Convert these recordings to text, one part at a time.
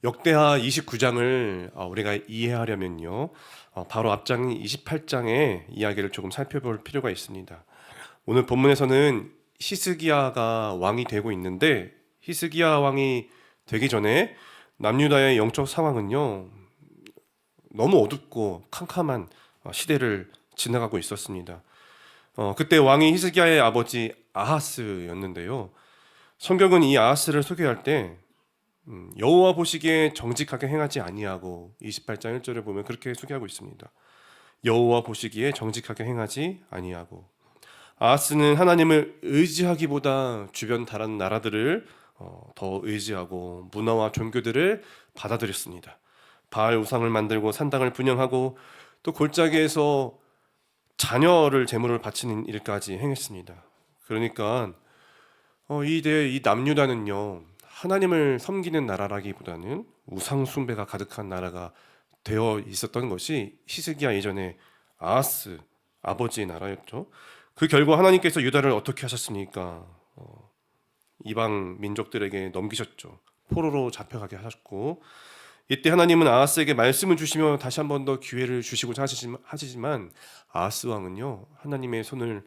역대하 29장을 우리가 이해하려면요, 바로 앞장 28장의 이야기를 조금 살펴볼 필요가 있습니다. 오늘 본문에서는 히스기야가 왕이 되고 있는데, 히스기야 왕이 되기 전에 남유다의 영적 상황은요, 너무 어둡고 캄캄한 시대를 지나가고 있었습니다. 그때 왕이 히스기야의 아버지 아하스였는데요. 성경은 이 아하스를 소개할 때 여호와 보시기에 정직하게 행하지 아니하고, 28장 1절에 보면 그렇게 소개하고 있습니다. 여호와 보시기에 정직하게 행하지 아니하고. 아하스는 하나님을 의지하기보다 주변 다른 나라들을 더 의지하고 문화와 종교들을 받아들였습니다. 바알 우상을 만들고 산당을 분양하고, 또 골짜기에서 자녀를 제물을 바치는 일까지 행했습니다. 그러니까 이 남유다는요, 하나님을 섬기는 나라라기보다는 우상 숭배가 가득한 나라가 되어 있었던 것이 히스기야 이전에 아하스 아버지의 나라였죠. 그 결과 하나님께서 유다를 어떻게 하셨습니까? 이방 민족들에게 넘기셨죠. 포로로 잡혀가게 하셨고, 이때 하나님은 아하스에게 말씀을 주시며 다시 한 번 더 기회를 주시고자 하시지만 아하스 왕은요, 하나님의 손을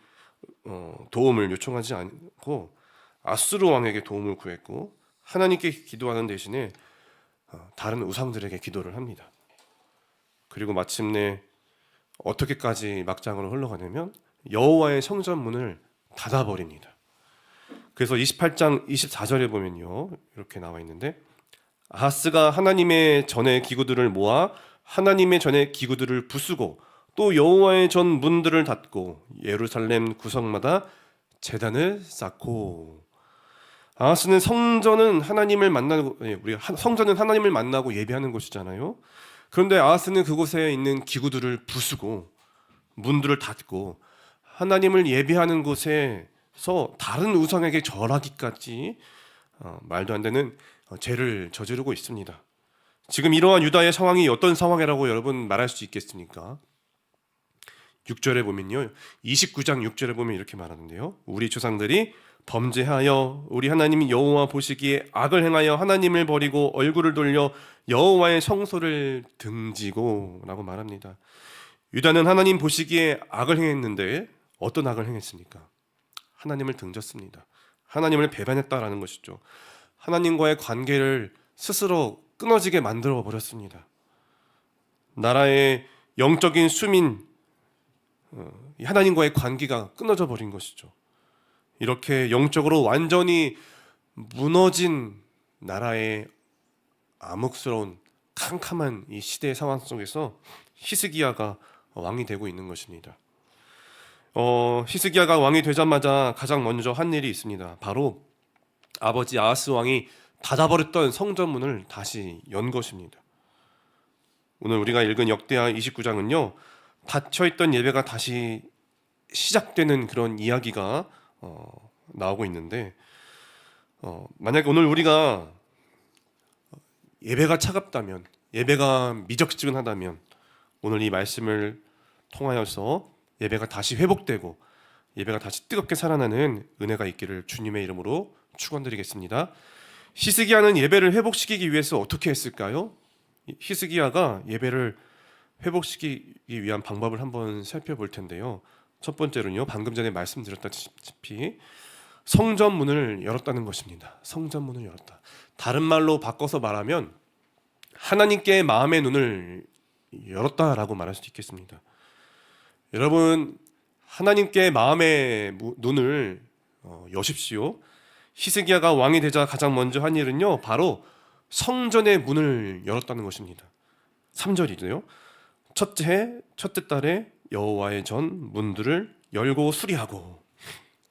도움을 요청하지 않고 아수르 왕에게 도움을 구했고, 하나님께 기도하는 대신에 다른 우상들에게 기도를 합니다. 그리고 마침내 어떻게까지 막장으로 흘러가냐면 여호와의 성전 문을 닫아버립니다. 그래서 28장 24절에 보면요, 이렇게 나와 있는데, 아하스가 하나님의 전의 기구들을 모아 하나님의 전의 기구들을 부수고 또 여호와의 전 문들을 닫고 예루살렘 구석마다 제단을 쌓고. 아하스는 성전은 하나님을 만나고, 성전은 하나님을 만나고 예배하는 곳이잖아요. 그런데 아하스는 그곳에 있는 기구들을 부수고 문들을 닫고 하나님을 예배하는 곳에서 다른 우상에게 절하기까지 말도 안 되는 죄를 저지르고 있습니다. 지금 이러한 유다의 상황이 어떤 상황이라고 여러분 말할 수 있겠습니까? 6절에 보면요, 29장 6절에 보면 이렇게 말하는데요, 우리 조상들이 범죄하여 우리 하나님 여호와 보시기에 악을 행하여 하나님을 버리고 얼굴을 돌려 여호와의 성소를 등지고 라고 말합니다. 유다는 하나님 보시기에 악을 행했는데 어떤 악을 행했습니까? 하나님을 등졌습니다. 하나님을 배반했다라는 것이죠. 하나님과의 관계를 스스로 끊어지게 만들어 버렸습니다. 나라의 영적인 수민, 하나님과의 관계가 끊어져 버린 것이죠. 이렇게 영적으로 완전히 무너진 나라의 암흑스러운 캄캄한 이 시대의 상황 속에서 히스기야가 왕이 되고 있는 것입니다. 히스기야가 왕이 되자마자 가장 먼저 한 일이 있습니다. 바로 아버지 아하스 왕이 닫아버렸던 성전문을 다시 연 것입니다. 오늘 우리가 읽은 역대하 29장은요, 닫혀있던 예배가 다시 시작되는 그런 이야기가 나오고 있는데, 만약에 오늘 우리가 예배가 차갑다면, 예배가 미적지근하다면, 오늘 이 말씀을 통하여서 예배가 다시 회복되고 예배가 다시 뜨겁게 살아나는 은혜가 있기를 주님의 이름으로 축원드리겠습니다. 히스기야는 예배를 회복시키기 위해서 어떻게 했을까요? 히스기야가 예배를 회복시키기 위한 방법을 한번 살펴볼 텐데요, 첫 번째로는요, 방금 전에 말씀드렸다시피 성전 문을 열었다는 것입니다. 성전 문을 열었다. 다른 말로 바꿔서 말하면 하나님께 마음의 눈을 열었다라고 말할 수 있겠습니다. 여러분, 하나님께 마음의 눈을 여십시오. 히스기야가 왕이 되자 가장 먼저 한 일은요, 바로 성전의 문을 열었다는 것입니다. 3절이죠. 첫째 해 첫째 달에 여호와의 전 문들을 열고 수리하고.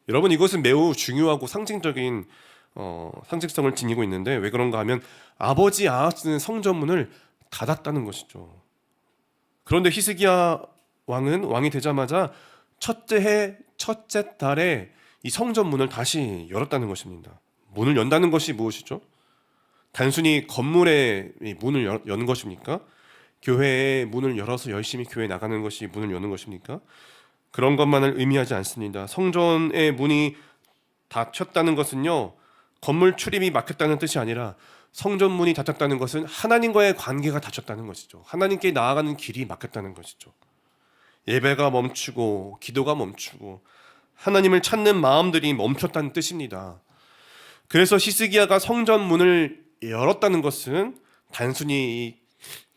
여러분, 이것은 매우 중요하고 상징적인 상징성을 지니고 있는데, 왜 그런가 하면 아버지 아하스는 성전문을 닫았다는 것이죠. 그런데 히스기야 왕은 왕이 되자마자 첫째 해 첫째 달에 이 성전문을 다시 열었다는 것입니다. 문을 연다는 것이 무엇이죠? 단순히 건물의 문을 여는 것입니까? 교회의 문을 열어서 열심히 교회 나가는 것이 문을 여는 것입니까? 그런 것만을 의미하지 않습니다. 성전의 문이 닫혔다는 것은요, 건물 출입이 막혔다는 뜻이 아니라 성전 문이 닫혔다는 것은 하나님과의 관계가 닫혔다는 것이죠. 하나님께 나아가는 길이 막혔다는 것이죠. 예배가 멈추고 기도가 멈추고 하나님을 찾는 마음들이 멈췄다는 뜻입니다. 그래서 히스기야가 성전 문을 열었다는 것은 단순히 이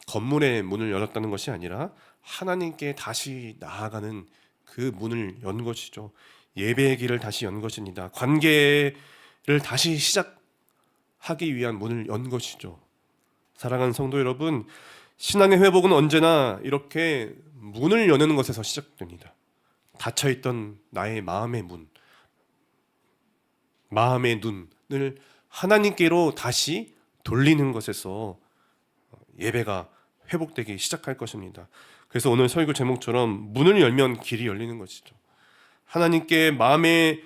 건물의 문을 열었다는 것이 아니라 하나님께 다시 나아가는 그 문을 연 것이죠. 예배의 길을 다시 연 것입니다. 관계를 다시 시작하기 위한 문을 연 것이죠. 사랑하는 성도 여러분, 신앙의 회복은 언제나 이렇게 문을 여는 것에서 시작됩니다. 닫혀있던 나의 마음의 문, 마음의 눈을 하나님께로 다시 돌리는 것에서 예배가 회복되기 시작할 것입니다. 그래서 오늘 설교 제목처럼 문을 열면 길이 열리는 것이죠. 하나님께 마음의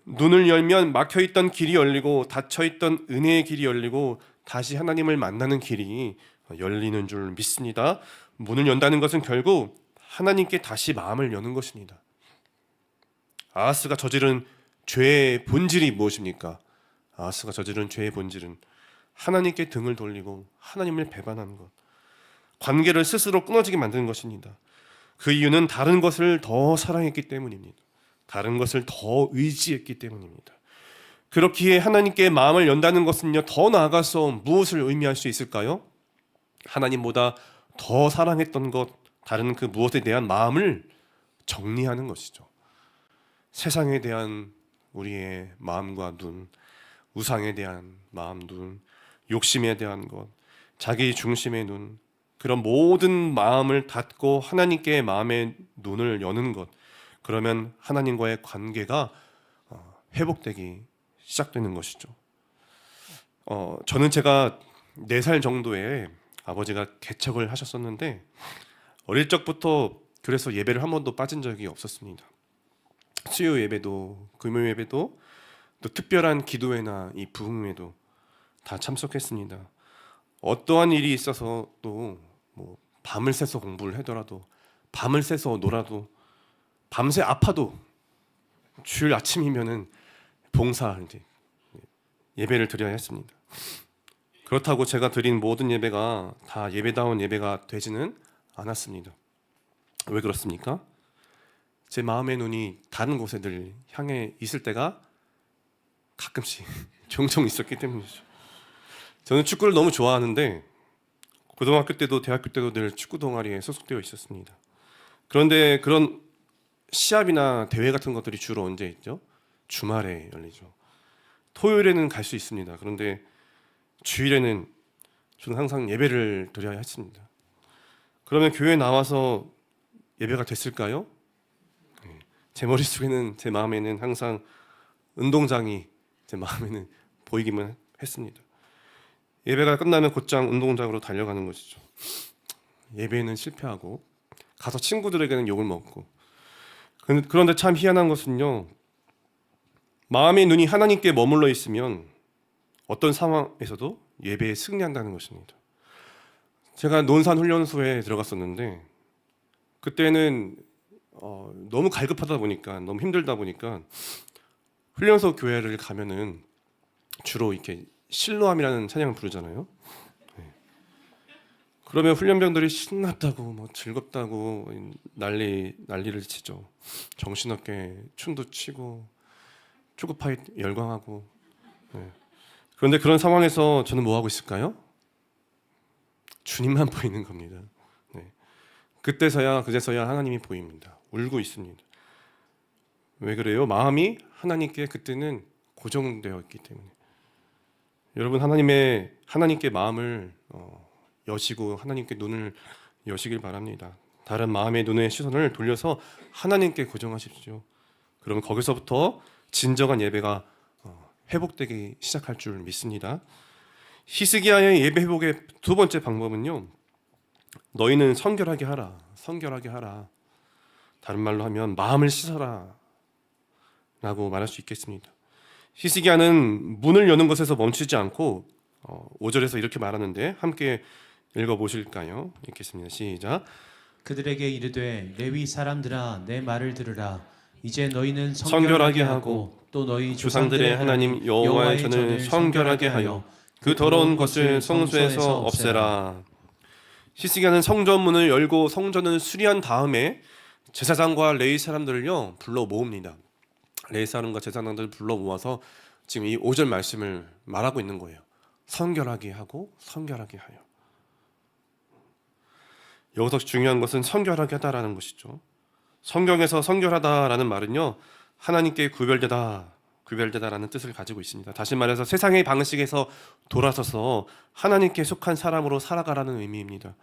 눈을 열면 막혀있던 길이 열리고 닫혀있던 은혜의 길이 열리고 다시 하나님을 만나는 길이 열리는 줄 믿습니다. 문을 연다는 것은 결국 하나님께 다시 마음을 여는 것입니다. 아하스가 저지른 죄의 본질이 무엇입니까? 아하스가 저지른 죄의 본질은 하나님께 등을 돌리고 하나님을 배반하는 것, 관계를 스스로 끊어지게 만드는 것입니다. 그 이유는 다른 것을 더 사랑했기 때문입니다. 다른 것을 더 의지했기 때문입니다. 그렇기에 하나님께 마음을 연다는 것은요, 더 나아가서 무엇을 의미할 수 있을까요? 하나님보다 더 사랑했던 것, 다른 그 무엇에 대한 마음을 정리하는 것이죠. 세상에 대한 우리의 마음과 눈, 우상에 대한 마음, 눈, 욕심에 대한 것, 자기 중심의 눈, 그런 모든 마음을 닫고 하나님께 마음의 눈을 여는 것, 그러면 하나님과의 관계가 회복되기 시작되는 것이죠. 저는 제가 4살 정도에 아버지가 개척을 하셨었는데 어릴 적부터 그래서 예배를 한 번도 빠진 적이 없었습니다. 수요 예배도 금요 예배도 또 특별한 기도회나 이 부흥회도 다 참석했습니다. 어떠한 일이 있어서 또 뭐 밤을 새서 공부를 하더라도 밤을 새서 놀아도 밤새 아파도 주일 아침이면은 봉사 이제 예배를 드려야 했습니다. 그렇다고 제가 드린 모든 예배가 다 예배다운 예배가 되지는 않았습니다. 왜 그렇습니까? 제 마음의 눈이 다른 곳에들 향해 있을 때가 가끔씩 종종 있었기 때문이죠. 저는 축구를 너무 좋아하는데 고등학교 때도 대학교 때도 늘 축구 동아리에 소속되어 있었습니다. 그런데 그런 시합이나 대회 같은 것들이 주로 언제 있죠? 주말에 열리죠. 토요일에는 갈 수 있습니다. 그런데 주일에는 저는 항상 예배를 드려야 했습니다. 그러면 교회에 나와서 예배가 됐을까요? 제 머릿속에는, 제 마음에는 항상 운동장이 제 마음에는 보이기만 했습니다. 예배가 끝나면 곧장 운동장으로 달려가는 것이죠. 예배는 실패하고 가서 친구들에게는 욕을 먹고. 그런데 참 희한한 것은요, 마음의 눈이 하나님께 머물러 있으면 어떤 상황에서도 예배에 승리한다는 것입니다. 제가 논산훈련소에 들어갔었는데 그때는 너무 갈급하다 보니까, 너무 힘들다 보니까 훈련소 교회를 가면은 주로 이렇게 실로암이라는 찬양을 부르잖아요. 그러면 훈련병들이 신났다고 뭐 즐겁다고 난리를 치죠. 정신없게 춤도 추고 초코파이 열광하고. 그런데 그런 상황에서 저는 뭐 하고 있을까요? 주님만 보이는 겁니다. 그제서야 하나님이 보입니다. 울고 있습니다. 왜 그래요? 마음이 하나님께 그때는 고정되어 있기 때문에. 여러분, 하나님께 마음을 여시고 하나님께 눈을 여시길 바랍니다. 다른 마음의 눈의 시선을 돌려서 하나님께 고정하십시오. 그러면 거기서부터 진정한 예배가 회복되기 시작할 줄 믿습니다. 히스기야의 예배 회복의 두 번째 방법은요, 너희는 성결하게 하라. 성결하게 하라. 다른 말로 하면 마음을 씻어라 라고 말할 수 있겠습니다. 히스기야는 문을 여는 것에서 멈추지 않고 5절에서 이렇게 말하는데 함께 읽어보실까요? 읽겠습니다. 시작. 그들에게 이르되 레위 사람들아 내 말을 들으라. 이제 너희는 성결하게 하고 또 너희 조상들의 하나님 여호와의 전을 성결하게 하여 그 더러운 것을 성소에서 없애라. 히스기야는 성전문을 열고 성전을 수리한 다음에 제사장과 레위 사람들을요 불러 모읍니다. 레위 사람과 제사장들을 불러 모아서 지금 이 5절 말씀을 말하고 있는 거예요. 성결하게 하고 성결하게 하여. 여기서 중요한 것은 성결하게 하다라는 것이죠. 성경에서 성결하다라는 말은요 하나님께 구별되다라는 뜻을 가지고 있습니다. 다시 말해서 세상의 방식에서 돌아서서 하나님께 속한 사람으로 살아가라는 의미입니다.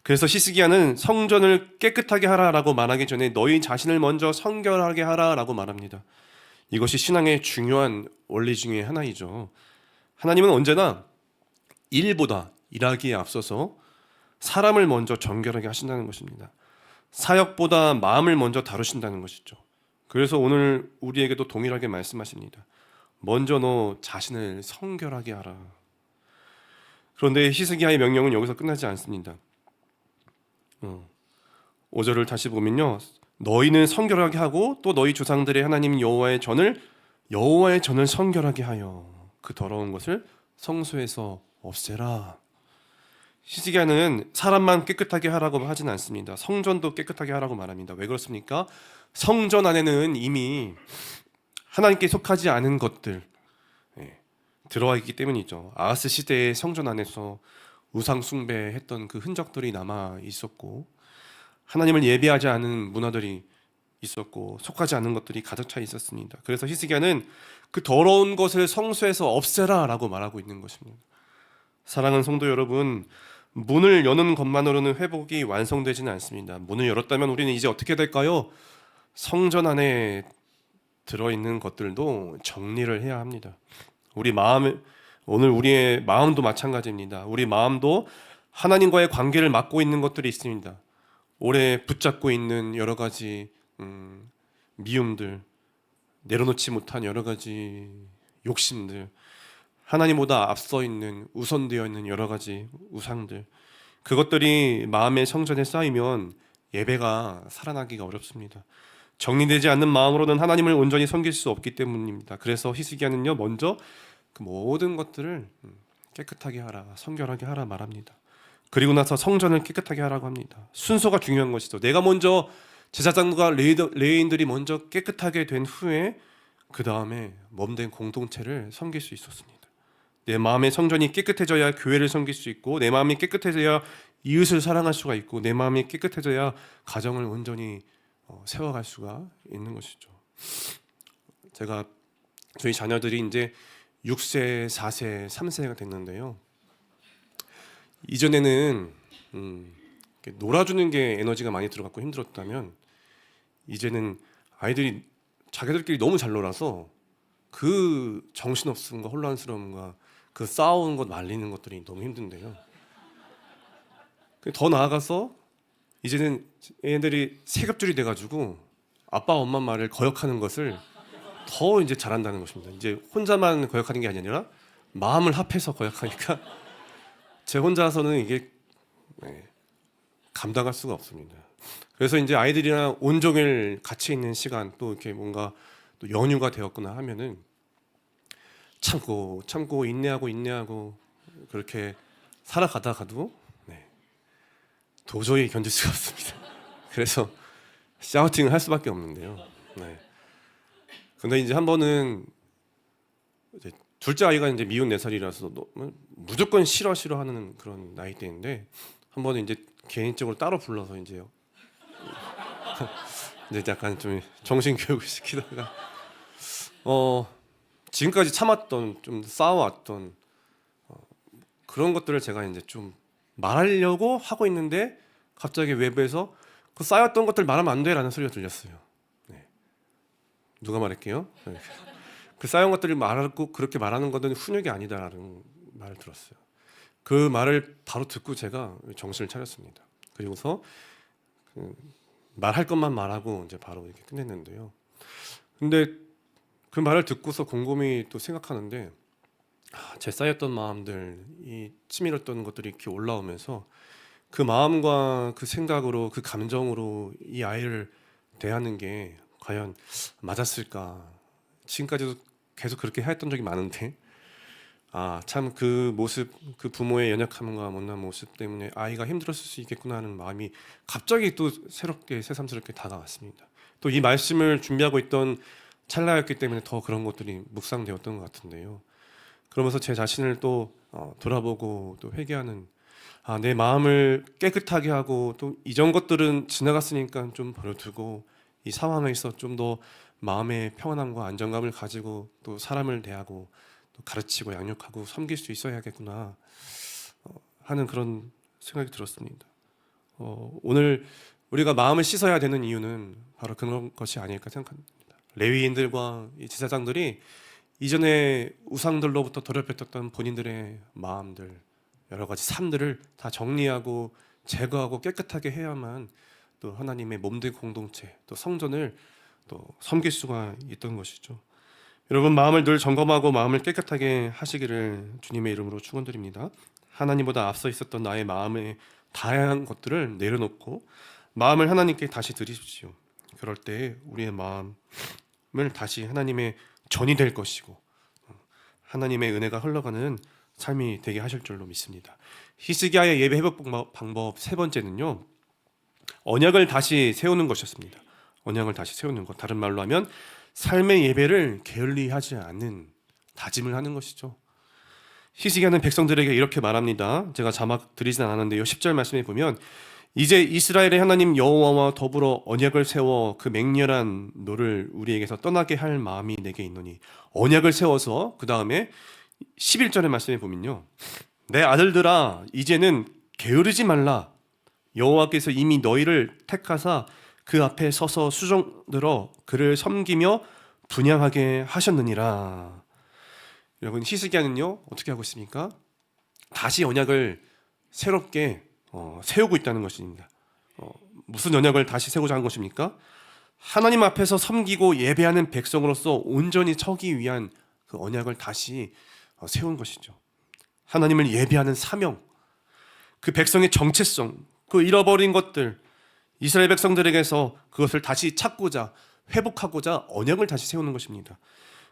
그래서 히스기야는 성전을 깨끗하게 하라라고 말하기 전에 너희 자신을 먼저 성결하게 하라라고 말합니다. 이것이 신앙의 중요한 원리 중에 하나이죠. 하나님은 언제나 일하기에 앞서서 사람을 먼저 정결하게 하신다는 것입니다. 사역보다 마음을 먼저 다루신다는 것이죠. 그래서 오늘 우리에게도 동일하게 말씀하십니다. 먼저 너 자신을 성결하게 하라. 그런데 히스기야의 명령은 여기서 끝나지 않습니다. 5절을 다시 보면요. 너희는 성결하게 하고 또 너희 조상들의 하나님 여호와의 전을 성결하게 하여 그 더러운 것을 성소에서 없애라. 히스기야는 사람만 깨끗하게 하라고 하진 않습니다. 성전도 깨끗하게 하라고 말합니다. 왜 그렇습니까? 성전 안에는 이미 하나님께 속하지 않은 것들 들어와 있기 때문이죠. 아하스 시대의 성전 안에서 우상 숭배했던 그 흔적들이 남아 있었고 하나님을 예배하지 않은 문화들이 있었고 속하지 않은 것들이 가득 차 있었습니다. 그래서 히스기야는 그 더러운 것을 성소에서 없애라라고 말하고 있는 것입니다. 사랑하는 성도 여러분, 문을 여는 것만으로는 회복이 완성되지는 않습니다. 문을 열었다면 우리는 이제 어떻게 될까요? 성전 안에 들어있는 것들도 정리를 해야 합니다. 오늘 우리의 마음도 마찬가지입니다. 우리 마음도 하나님과의 관계를 막고 있는 것들이 있습니다. 오래 붙잡고 있는 여러 가지 미움들, 내려놓지 못한 여러 가지 욕심들, 하나님보다 앞서 있는 우선되어 있는 여러 가지 우상들, 그것들이 마음의 성전에 쌓이면 예배가 살아나기가 어렵습니다. 정리되지 않는 마음으로는 하나님을 온전히 섬길 수 없기 때문입니다. 그래서 히스기야는요 먼저 그 모든 것들을 깨끗하게 하라, 성결하게 하라 말합니다. 그리고 나서 성전을 깨끗하게 하라고 합니다. 순서가 중요한 것이죠. 내가 먼저 제사장과 레위인들이 먼저 깨끗하게 된 후에 그 다음에 몸된 공동체를 섬길 수 있었습니다. 내 마음의 성전이 깨끗해져야 교회를 섬길 수 있고 내 마음이 깨끗해져야 이웃을 사랑할 수가 있고 내 마음이 깨끗해져야 가정을 온전히 세워갈 수가 있는 것이죠. 저희 자녀들이 이제 6세, 4세, 3세가 됐는데요. 이전에는 놀아주는 게 에너지가 많이 들어갔고 힘들었다면 이제는 아이들이 자기들끼리 너무 잘 놀아서 그 정신없음과 혼란스러움과 그 싸우는 것 말리는 것들이 너무 힘든데요. 더 나아가서 이제는 애들이 세겹줄이 돼가지고 아빠 엄마 말을 거역하는 것을 더 이제 잘한다는 것입니다. 이제 혼자만 거역하는 게 아니라 마음을 합해서 거역하니까 제 혼자서는 이게 감당할 수가 없습니다. 그래서 이제 아이들이랑 온종일 같이 있는 시간 또 이렇게 뭔가 또 연휴가 되었거나 하면은 참고 인내하고 그렇게 살아가다가도 도저히 견딜 수가 없습니다. 그래서 샤우팅을 할 수밖에 없는데요. 근데 이제 한 번은 이제 둘째 아이가 이제 미운 4살이라서 무조건 싫어하는 그런 나이대인데 한 번은 이제 개인적으로 따로 불러서 이제 약간 좀 정신 교육을 시키다가 지금까지 참았던 좀 쌓아왔던 그런 것들을 제가 이제 좀 말하려고 하고 있는데 갑자기 외부에서 그 쌓였던 것들 말하면 안 돼라는 소리가 들렸어요. 누가 말할게요? 그 쌓여온 것들을 말하고 그렇게 말하는 것은 훈육이 아니다라는 말을 들었어요. 그 말을 바로 듣고 제가 정신을 차렸습니다. 그리고서 말할 것만 말하고 이제 바로 이렇게 끝냈는데요. 근데 그 말을 듣고서 곰곰이 또 생각하는데 제 쌓였던 마음들, 이 치밀었던 것들이 이렇게 올라오면서 그 마음과 그 생각으로 그 감정으로 이 아이를 대하는 게 과연 맞았을까? 지금까지도 계속 그렇게 했던 적이 많은데 참 그 모습, 그 부모의 연약함과 못난 모습 때문에 아이가 힘들었을 수 있겠구나 하는 마음이 갑자기 또 새롭게 새삼스럽게 다가왔습니다. 또 이 말씀을 준비하고 있던 찰나였기 때문에 더 그런 것들이 묵상되었던 것 같은데요. 그러면서 제 자신을 또 돌아보고 또 회개하는, 내 마음을 깨끗하게 하고 또 이전 것들은 지나갔으니까 좀 버려두고 이 상황에서 좀 더 마음의 평안함과 안정감을 가지고 또 사람을 대하고 또 가르치고 양육하고 섬길 수 있어야겠구나 하는 그런 생각이 들었습니다. 오늘 우리가 마음을 씻어야 되는 이유는 바로 그런 것이 아닐까 생각합니다. 레위인들과 이 제사장들이 이전에 우상들로부터 더럽혔던 본인들의 마음들, 여러 가지 삶들을 다 정리하고 제거하고 깨끗하게 해야만 또 하나님의 몸된 공동체, 또 성전을 또 섬길 수가 있던 것이죠. 여러분, 마음을 늘 점검하고 마음을 깨끗하게 하시기를 주님의 이름으로 축원드립니다. 하나님보다 앞서 있었던 나의 마음의 다양한 것들을 내려놓고 마음을 하나님께 다시 드리십시오. 그럴 때 우리의 마음을 다시 하나님의 전이 될 것이고 하나님의 은혜가 흘러가는 삶이 되게 하실 줄로 믿습니다. 히스기야의 예배 회복 방법 세 번째는요, 언약을 다시 세우는 것이었습니다. 언약을 다시 세우는 것, 다른 말로 하면 삶의 예배를 게을리하지 않는 다짐을 하는 것이죠. 히스기야는 백성들에게 이렇게 말합니다. 제가 자막 드리진 않았는데요, 10절 말씀에 보면 이제 이스라엘의 하나님 여호와와 더불어 언약을 세워 그 맹렬한 노를 우리에게서 떠나게 할 마음이 내게 있노니, 언약을 세워서 그 다음에 11절의 말씀에 보면요, 내 아들들아 이제는 게으르지 말라. 여호와께서 이미 너희를 택하사 그 앞에 서서 수종들어 그를 섬기며 분향하게 하셨느니라. 여러분, 히스기야는요 어떻게 하고 있습니까? 다시 언약을 새롭게 세우고 있다는 것입니다. 무슨 언약을 다시 세우자 한 것입니까? 하나님 앞에서 섬기고 예배하는 백성으로서 온전히 서기 위한 그 언약을 다시 세운 것이죠. 하나님을 예배하는 사명, 그 백성의 정체성, 그 잃어버린 것들, 이스라엘 백성들에게서 그것을 다시 찾고자, 회복하고자 언약을 다시 세우는 것입니다.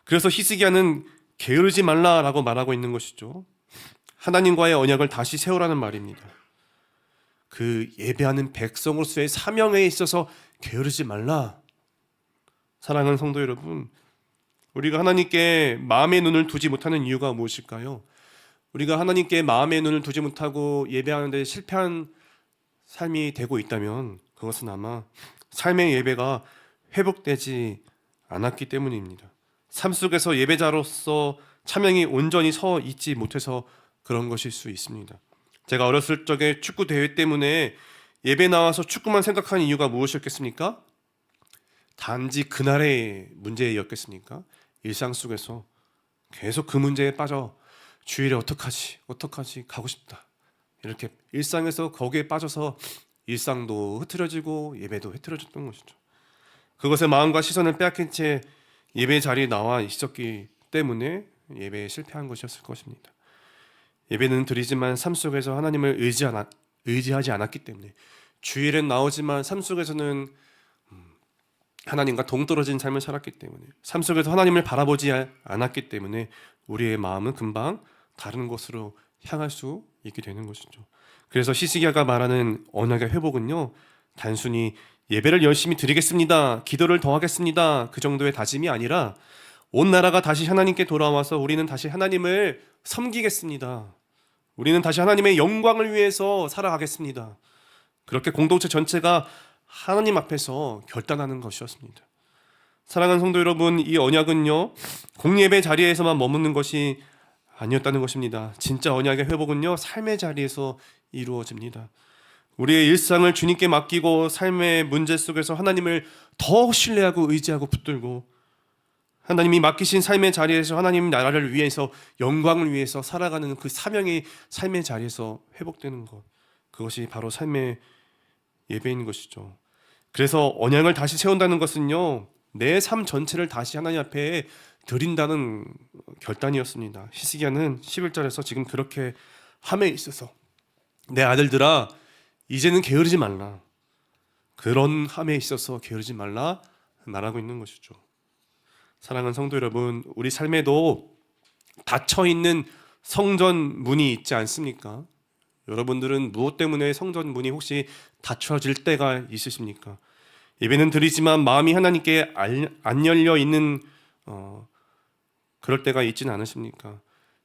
그래서 히스기야는 게으르지 말라라고 말하고 있는 것이죠. 하나님과의 언약을 다시 세우라는 말입니다. 그 예배하는 백성으로서의 사명에 있어서 게으르지 말라. 사랑하는 성도 여러분, 우리가 하나님께 마음의 눈을 두지 못하는 이유가 무엇일까요? 우리가 하나님께 마음의 눈을 두지 못하고 예배하는 데 실패한 삶이 되고 있다면 그것은 아마 삶의 예배가 회복되지 않았기 때문입니다. 삶 속에서 예배자로서 차명이 온전히 서 있지 못해서 그런 것일 수 있습니다. 제가 어렸을 적에 축구 대회 때문에 예배 나와서 축구만 생각한 이유가 무엇이었겠습니까? 단지 그날의 문제였겠습니까? 일상 속에서 계속 그 문제에 빠져 주일에 어떡하지 가고 싶다, 이렇게 일상에서 거기에 빠져서 일상도 흐트러지고 예배도 흐트러졌던 것이죠. 그것에 마음과 시선을 빼앗긴 채 예배 자리에 나와 있었기 때문에 예배에 실패한 것이었을 것입니다. 예배는 드리지만 삶 속에서 하나님을 의지하지 않았기 때문에, 주일엔 나오지만 삶 속에서는 하나님과 동떨어진 삶을 살았기 때문에, 삶 속에서 하나님을 바라보지 않았기 때문에 우리의 마음은 금방 다른 곳으로 향할 수 있게 되는 것이죠. 그래서 히스기야가 말하는 언약의 회복은요, 단순히 예배를 열심히 드리겠습니다, 기도를 더 하겠습니다, 그 정도의 다짐이 아니라 온 나라가 다시 하나님께 돌아와서 우리는 다시 하나님을 섬기겠습니다, 우리는 다시 하나님의 영광을 위해서 살아가겠습니다, 그렇게 공동체 전체가 하나님 앞에서 결단하는 것이었습니다. 사랑하는 성도 여러분, 이 언약은요 공예배 자리에서만 머무는 것이 아니었다는 것입니다. 진짜 언약의 회복은요 삶의 자리에서 이루어집니다. 우리의 일상을 주님께 맡기고 삶의 문제 속에서 하나님을 더 신뢰하고 의지하고 붙들고 하나님이 맡기신 삶의 자리에서 하나님 나라를 위해서, 영광을 위해서 살아가는 그 사명이 삶의 자리에서 회복되는 것, 그것이 바로 삶의 예배인 것이죠. 그래서 언약을 다시 세운다는 것은요 내 삶 전체를 다시 하나님 앞에 드린다는 결단이었습니다. 히스기야는 11절에서 지금 그렇게 함에 있어서 내 아들들아 이제는 게으르지 말라, 그런 함에 있어서 게으르지 말라 말하고 있는 것이죠. 사랑하는 성도 여러분, 우리 삶에도 닫혀있는 성전 문이 있지 않습니까? 여러분들은 무엇 때문에 성전 문이 혹시 닫혀질 때가 있으십니까? 예배는 드리지만 마음이 하나님께 안 열려 있는 그럴 때가 있지는 않으십니까?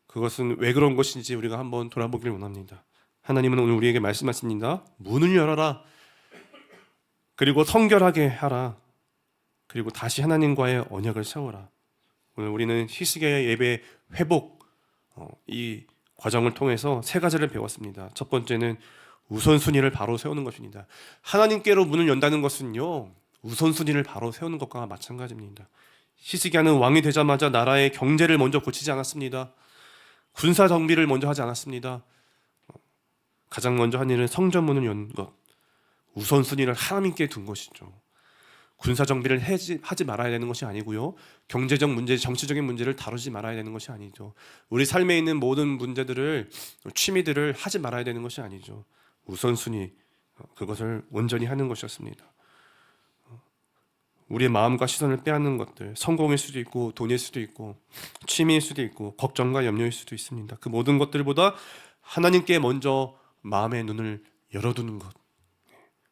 그것은 왜 그런 것인지 우리가 한번 돌아보길 원합니다. 하나님은 오늘 우리에게 말씀하십니다. 문을 열어라. 그리고 성결하게 하라. 그리고 다시 하나님과의 언약을 세워라. 오늘 우리는 히스기야의 예배 회복 이 과정을 통해서 세 가지를 배웠습니다. 첫 번째는 우선순위를 바로 세우는 것입니다. 하나님께로 문을 연다는 것은요, 우선순위를 바로 세우는 것과 마찬가지입니다. 히스기야는 왕이 되자마자 나라의 경제를 먼저 고치지 않았습니다. 군사 정비를 먼저 하지 않았습니다. 가장 먼저 한 일은 성전문을 연 것, 우선순위를 하나님께 둔 것이죠. 군사 정비를 하지 말아야 되는 것이 아니고요, 경제적 문제, 정치적인 문제를 다루지 말아야 되는 것이 아니죠. 우리 삶에 있는 모든 문제들을, 취미들을 하지 말아야 되는 것이 아니죠. 우선순위, 그것을 온전히 하는 것이었습니다. 우리의 마음과 시선을 빼앗는 것들, 성공일 수도 있고 돈일 수도 있고 취미일 수도 있고 걱정과 염려일 수도 있습니다. 그 모든 것들보다 하나님께 먼저 마음의 눈을 열어두는 것,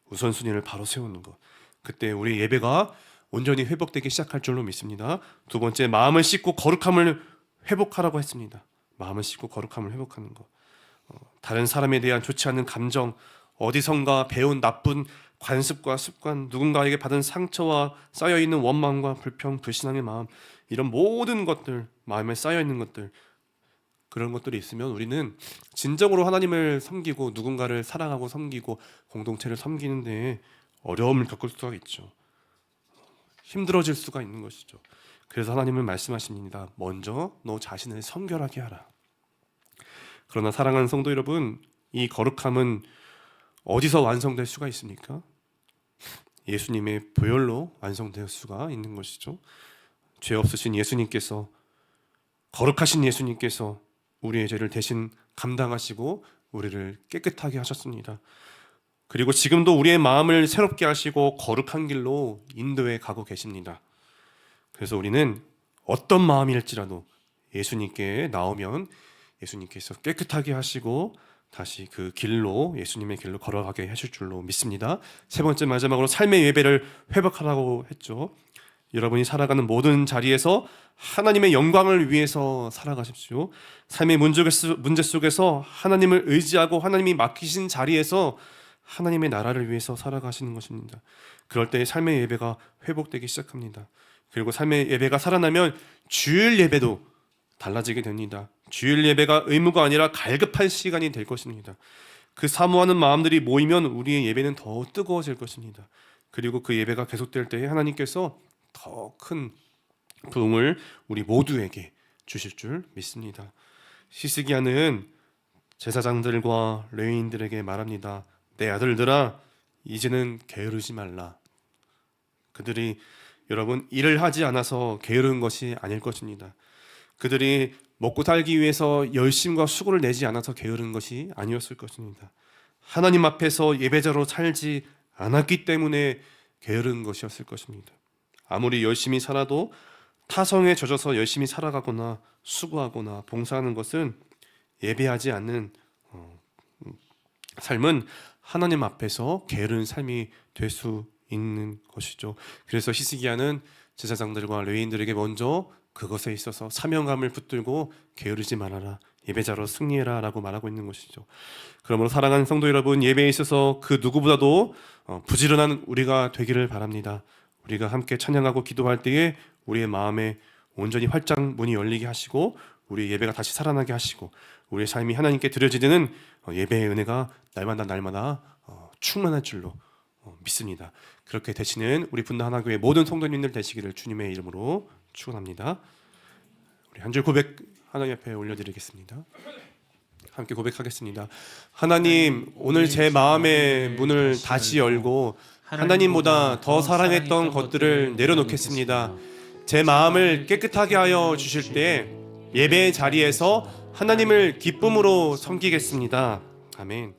우선순위를 바로 세우는 것, 그때 우리 예배가 온전히 회복되기 시작할 줄로 믿습니다. 두 번째, 마음을 씻고 거룩함을 회복하라고 했습니다. 마음을 씻고 거룩함을 회복하는 것, 다른 사람에 대한 좋지 않은 감정, 어디선가 배운 나쁜 관습과 습관, 누군가에게 받은 상처와 쌓여있는 원망과 불평, 불신앙의 마음, 이런 모든 것들, 마음에 쌓여있는 것들, 그런 것들이 있으면 우리는 진정으로 하나님을 섬기고 누군가를 사랑하고 섬기고 공동체를 섬기는 데 어려움을 겪을 수가 있죠. 힘들어질 수가 있는 것이죠. 그래서 하나님은 말씀하십니다. 먼저 너 자신을 성결하게 하라. 그러나 사랑하는 성도 여러분, 이 거룩함은 어디서 완성될 수가 있습니까? 예수님의 보혈로 완성될 수가 있는 것이죠. 죄 없으신 예수님께서, 거룩하신 예수님께서 우리의 죄를 대신 감당하시고 우리를 깨끗하게 하셨습니다. 그리고 지금도 우리의 마음을 새롭게 하시고 거룩한 길로 인도해 가고 계십니다. 그래서 우리는 어떤 마음일지라도 예수님께 나오면 예수님께서 깨끗하게 하시고 다시 그 길로, 예수님의 길로 걸어가게 하실 줄로 믿습니다. 세 번째, 마지막으로 삶의 예배를 회복하라고 했죠. 여러분이 살아가는 모든 자리에서 하나님의 영광을 위해서 살아가십시오. 삶의 문제 속에서 하나님을 의지하고 하나님이 맡기신 자리에서 하나님의 나라를 위해서 살아가시는 것입니다. 그럴 때 삶의 예배가 회복되기 시작합니다. 그리고 삶의 예배가 살아나면 주일 예배도 달라지게 됩니다. 주일 예배가 의무가 아니라 갈급한 시간이 될 것입니다. 그 사모하는 마음들이 모이면 우리의 예배는 더 뜨거워질 것입니다. 그리고 그 예배가 계속될 때에 하나님께서 더 큰 부흥을 우리 모두에게 주실 줄 믿습니다. 히스기야는 제사장들과 레위인들에게 말합니다. 내 아들들아, 이제는 게으르지 말라. 그들이 여러분 일을 하지 않아서 게으른 것이 아닐 것입니다. 그들이 먹고 살기 위해서 열심과 수고를 내지 않아서 게으른 것이 아니었을 것입니다. 하나님 앞에서 예배자로 살지 않았기 때문에 게으른 것이었을 것입니다. 아무리 열심히 살아도 타성에 젖어서 열심히 살아가거나 수고하거나 봉사하는 것은 예배하지 않는 삶은 하나님 앞에서 게으른 삶이 될 수 있는 것이죠. 그래서 히스기야는 제사장들과 레위인들에게 먼저 그것에 있어서 사명감을 붙들고 게으르지 말아라, 예배자로 승리해라 라고 말하고 있는 것이죠. 그러므로 사랑하는 성도 여러분, 예배에 있어서 그 누구보다도 부지런한 우리가 되기를 바랍니다. 우리가 함께 찬양하고 기도할 때에 우리의 마음에 온전히 활짝 문이 열리게 하시고 우리 예배가 다시 살아나게 하시고 우리의 삶이 하나님께 드려지는 예배의 은혜가 날마다 충만할 줄로 믿습니다. 그렇게 되시는 우리 분당 하나교회 모든 성도님들 되시기를 주님의 이름으로 축원합니다. 우리 한 줄 고백 하나님 앞에 올려드리겠습니다. 함께 고백하겠습니다. 하나님, 오늘 제 마음의 문을 다시 열고 하나님보다 더 사랑했던 것들을 내려놓겠습니다. 제 마음을 깨끗하게 하여 주실 때 예배의 자리에서 하나님을 기쁨으로 섬기겠습니다. 아멘.